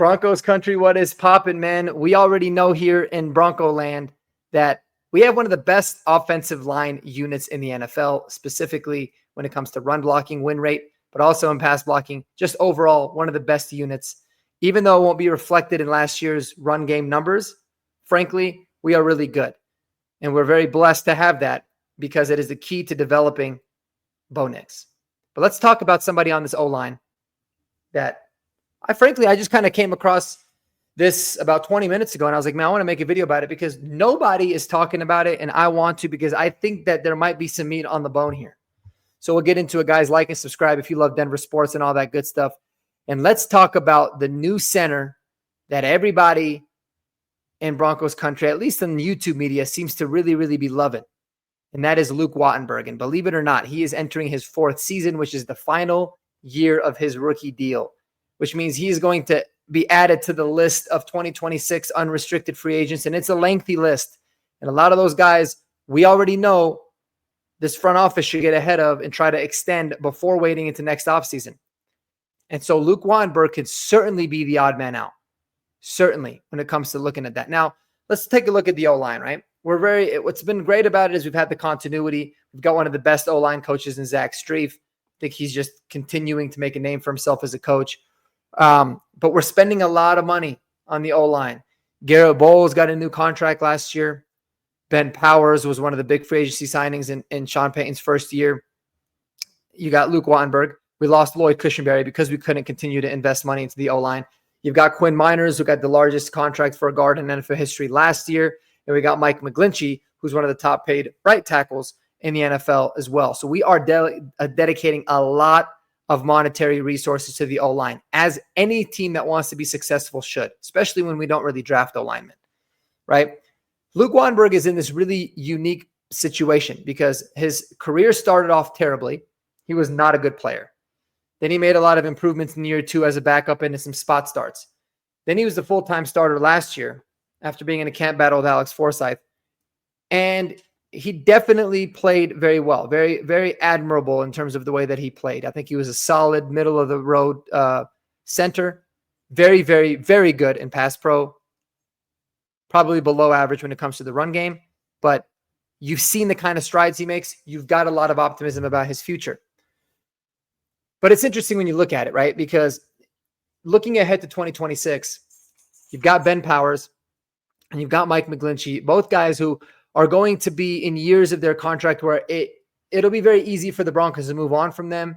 Broncos country, what is poppin', man? We already know here in Bronco land that we have one of the best offensive line units in the NFL, specifically when it comes to run blocking, win rate, but also in pass blocking. Just overall, one of the best units. Even though it won't be reflected in last year's run game numbers, frankly, we are really good. And we're very blessed to have that because it is the key to developing Bo Nix. But let's talk about somebody on this O-line that I just kind of came across this about 20 minutes ago, and I was like, man, I want to make a video about it because nobody is talking about it, and I want to because I think that there might be some meat on the bone here. So we'll get into it, guys. Like and subscribe if you love Denver sports and all that good stuff. And let's talk about the new center that everybody in Broncos country, at least in the YouTube media, seems to really, really be loving. And that is Luke Wattenberg. And believe it or not, he is entering his 4th season, which is the final year of his rookie deal, which means he is going to be added to the list of 2026 unrestricted free agents. And it's a lengthy list. And a lot of those guys, we already know this front office should get ahead of and try to extend before waiting into next offseason. And so Luke Wattenberg could certainly be the odd man out. Certainly, when it comes to looking at that. Now, let's take a look at the O-line, right? What's been great about it is we've had the continuity. We've got one of the best O-line coaches in Zach Strief. I think he's just continuing to make a name for himself as a coach. But we're spending a lot of money on the O-line. Garrett Bowles got a new contract last year. Ben Powers was one of the big free agency signings in Sean Payton's first year. You got Luke Wattenberg. We lost Lloyd Cushenberry because we couldn't continue to invest money into the O-line. You've got Quinn Miners, who got the largest contract for a guard in NFL history last year. And we got Mike McGlinchey, who's one of the top paid right tackles in the NFL as well. So we are dedicating a lot of monetary resources to the O-line, as any team that wants to be successful should, especially when we don't really draft O-linemen, right? Luke Wattenberg is in this really unique situation because his career started off terribly. He was not a good player. Then he made a lot of improvements in year 2 as a backup into some spot starts. Then he was the full-time starter last year after being in a camp battle with Alex Forsyth. And he definitely played very well, very, very admirable in terms of the way that he played. I think he was a solid middle-of-the-road center. Very, very, very good in pass pro. Probably below average when it comes to the run game. But you've seen the kind of strides he makes. You've got a lot of optimism about his future. But it's interesting when you look at it, right? Because looking ahead to 2026, you've got Ben Powers and you've got Mike McGlinchey, both guys who are going to be in years of their contract where it'll be very easy for the Broncos to move on from them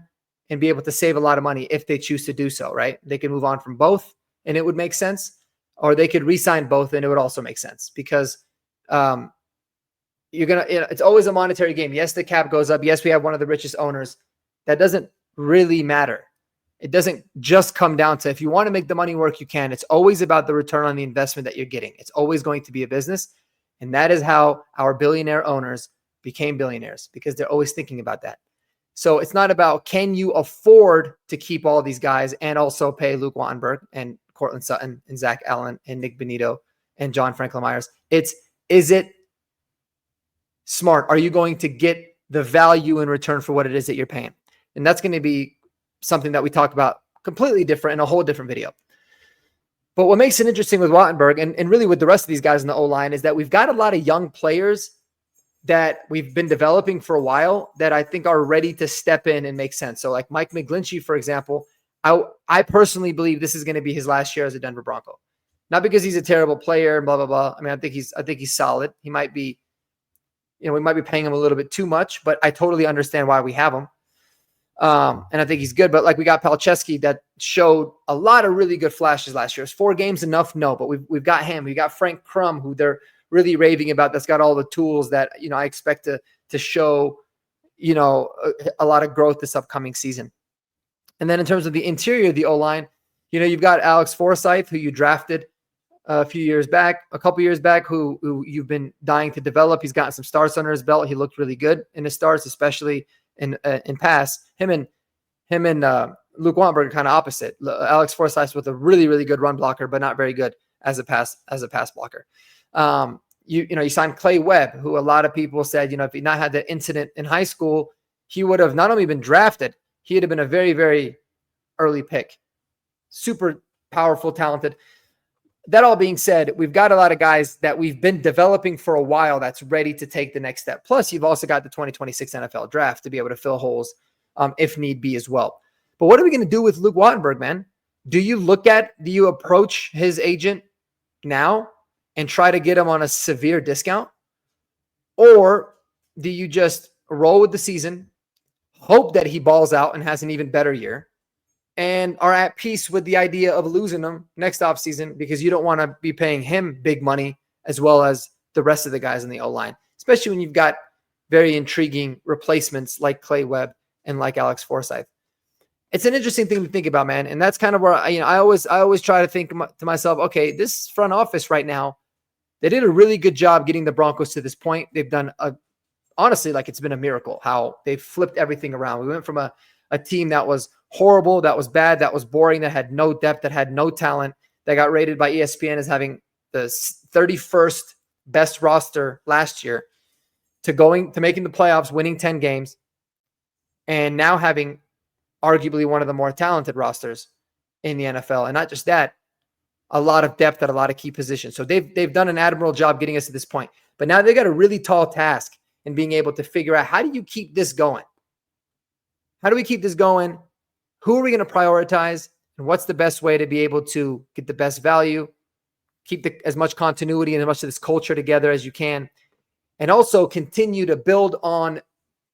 and be able to save a lot of money if they choose to do so, right? They can move on from both and it would make sense, or they could re-sign both and it would also make sense because it's always a monetary game. Yes, the cap goes up. Yes, we have one of the richest owners. That doesn't really matter. It doesn't just come down to if you want to make the money work, you can. It's always about the return on the investment that you're getting. It's always going to be a business. And that is how our billionaire owners became billionaires, because they're always thinking about that. So it's not about can you afford to keep all these guys and also pay Luke Wattenberg and Courtland Sutton and Zach Allen and Nik Bonitto and John Franklin Myers. Is it smart? Are you going to get the value in return for what it is that you're paying? And that's going to be something that we talk about completely different in a whole different video. But what makes it interesting with Wattenberg and really with the rest of these guys in the O-line is that we've got a lot of young players that we've been developing for a while that I think are ready to step in and make sense. So like Mike McGlinchey, for example, I personally believe this is going to be his last year as a Denver Bronco. Not because he's a terrible player, blah, blah, blah. I mean, I think he's solid. He might be, we might be paying him a little bit too much, but I totally understand why we have him. And I think he's good, but like we got Palczewski that showed a lot of really good flashes last year. Is 4 games enough? No, but we've got him. We got Frank Crum, who they're really raving about. That's got all the tools that, I expect to show, a lot of growth this upcoming season. And then in terms of the interior of the O-line, you've got Alex Forsyth, who you drafted a couple years back, who you've been dying to develop. He's gotten some starts under his belt. He looked really good in his starts, especially in pass. Him and Luke Wattenberg are kind of opposite. Alex Forsyth with a really, really good run blocker, but not very good as a pass blocker. You signed Clay Webb, who a lot of people said, if he not had that incident in high school, he would have not only been drafted, he'd have been a very, very early pick. Super powerful, talented. That all being said, we've got a lot of guys that we've been developing for a while that's ready to take the next step. Plus, you've also got the 2026 NFL draft to be able to fill holes if need be as well. But what are we going to do with Luke Wattenberg, man? Do you approach his agent now and try to get him on a severe discount? Or do you just roll with the season, hope that he balls out and has an even better year, and are at peace with the idea of losing him next offseason because you don't want to be paying him big money as well as the rest of the guys in the O-line, especially when you've got very intriguing replacements like Clay Webb and like Alex Forsyth. It's an interesting thing to think about, man. And that's kind of where I always try to think to myself, okay, this front office right now, they did a really good job getting the Broncos to this point. They've done honestly, like it's been a miracle how they've flipped everything around. We went from a team that was horrible, that was bad, that was boring, that had no depth, that had no talent, that got rated by ESPN as having the 31st best roster last year, to making the playoffs, winning 10 games, and now having arguably one of the more talented rosters in the NFL. And not just that, a lot of depth at a lot of key positions. So they've done an admirable job getting us to this point. But now they got a really tall task in being able to figure out, how do you keep this going? How do we keep this going? Who are we going to prioritize? And what's the best way to be able to get the best value, keep as much continuity and as much of this culture together as you can, and also continue to build on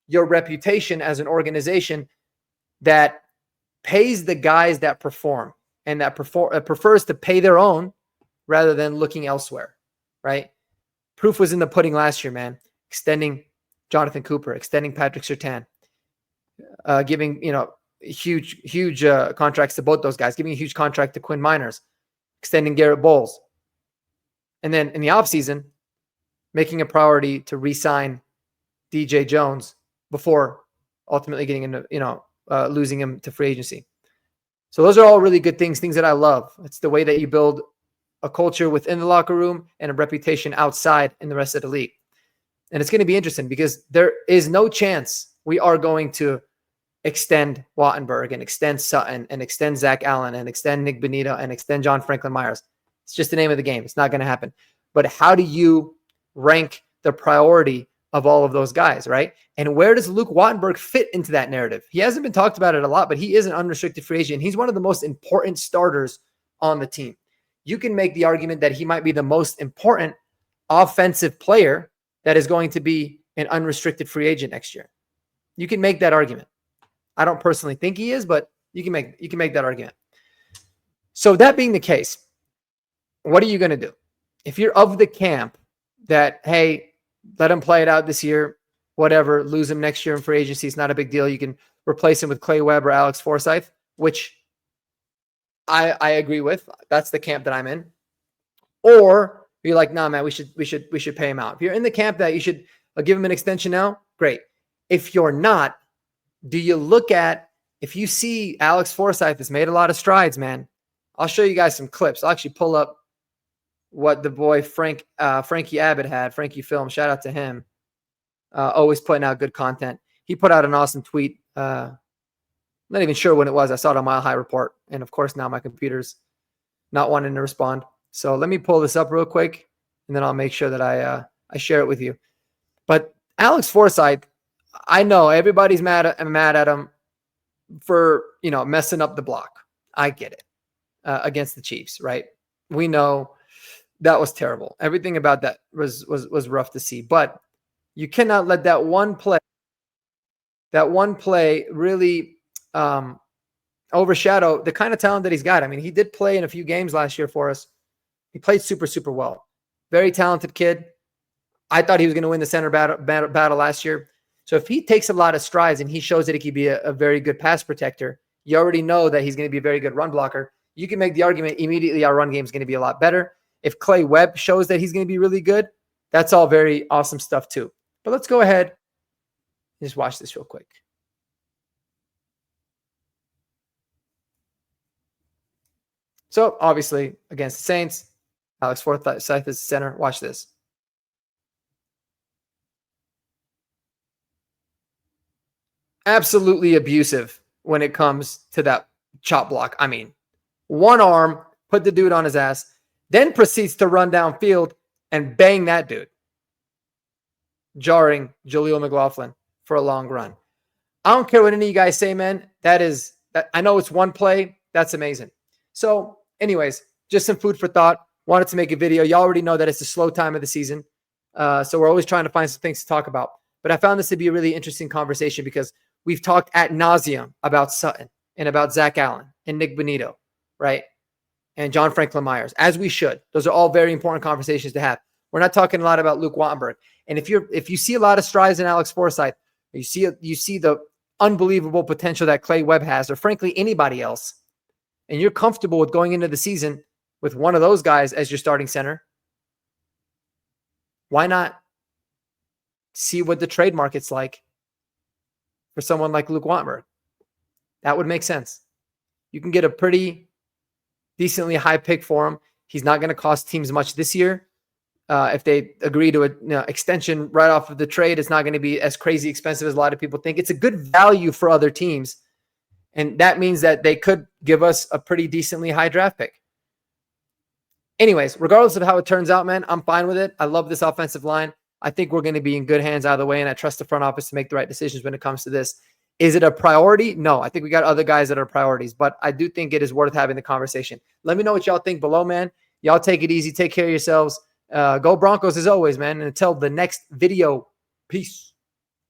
your reputation as an organization that pays the guys that perform and that prefers to pay their own rather than looking elsewhere, right? Proof was in the pudding last year, man. Extending Jonathan Cooper, extending Patrick Surtain, giving, huge contracts to both those guys, giving a huge contract to Quinn Miners, extending Garrett Bowles. And then in the offseason, making a priority to re-sign DJ Jones before ultimately getting into, losing him to free agency. So those are all really good things that I love. It's the way that you build a culture within the locker room and a reputation outside in the rest of the league. And it's going to be interesting because there is no chance we are going to extend Wattenberg and extend Sutton and extend Zach Allen and extend Nik Bonitto and extend John Franklin Myers. It's just the name of the game. It's not going to happen. But how do you rank the priority of all of those guys, right? And where does Luke Wattenberg fit into that narrative? He hasn't been talked about it a lot, but he is an unrestricted free agent. He's one of the most important starters on the team. You can make the argument that he might be the most important offensive player that is going to be an unrestricted free agent next year. You can make that argument. I don't personally think he is, but you can make that argument. So that being the case, what are you going to do? If you're of the camp that, hey, let him play it out this year, whatever, lose him next year in free agency, it's not a big deal. You can replace him with Clay Webb or Alex Forsyth, which I agree with. That's the camp that I'm in. Or you're like, nah, man, we should pay him out. If you're in the camp that you should give him an extension now, great. If you're not, do you look at, if you see Alex Forsyth has made a lot of strides, man, I'll show you guys some clips. I'll actually pull up what the boy Frankie Abbott had, Frankie Film, shout out to him. Always putting out good content. He put out an awesome tweet. Not even sure when it was. I saw it on Mile High Report. And of course, now my computer's not wanting to respond. So let me pull this up real quick, and then I'll make sure that I share it with you. But Alex Forsyth, I know everybody's mad at him for, messing up the block. I get it. Against the Chiefs, right? We know that was terrible. Everything about that was rough to see. But you cannot let that one play really overshadow the kind of talent that he's got. I mean, he did play in a few games last year for us. He played super, super well. Very talented kid. I thought he was going to win the center battle last year. So if he takes a lot of strides and he shows that he can be a very good pass protector, you already know that he's going to be a very good run blocker. You can make the argument immediately our run game is going to be a lot better. If Clay Webb shows that he's going to be really good, that's all very awesome stuff too. But let's go ahead and just watch this real quick. So obviously against the Saints, Alex Forsyth is center. Watch this. Absolutely abusive when it comes to that chop block. I mean, one arm put the dude on his ass, then proceeds to run downfield and bang that dude, jarring Jaleel McLaughlin for a long run. I don't care what any of you guys say, man. I know it's one play. That's amazing. So anyways, just some food for thought. Wanted to make a video. You already know that it's a slow time of the season. So we're always trying to find some things to talk about. But I found this to be a really interesting conversation because we've talked ad nauseam about Sutton and about Zach Allen and Nik Bonitto, right? And John Franklin Myers, as we should. Those are all very important conversations to have. We're not talking a lot about Luke Wattenberg. And if you see a lot of strides in Alex Forsythe, you see the unbelievable potential that Clay Webb has, or frankly anybody else, and you're comfortable with going into the season with one of those guys as your starting center, why not see what the trade market's like for someone like Luke Wattenberg? That would make sense. You can get a pretty decently high pick for him. He's not going to cost teams much this year. If they agree to an extension right off of the trade, it's not going to be as crazy expensive as a lot of people think. It's a good value for other teams. And that means that they could give us a pretty decently high draft pick. Anyways, regardless of how it turns out, man, I'm fine with it. I love this offensive line. I think we're going to be in good hands out of the way, and I trust the front office to make the right decisions when it comes to this. Is it a priority? No, I think we got other guys that are priorities, but I do think it is worth having the conversation. Let me know what y'all think below, man. Y'all take it easy. Take care of yourselves. Go Broncos as always, man. And until the next video, peace.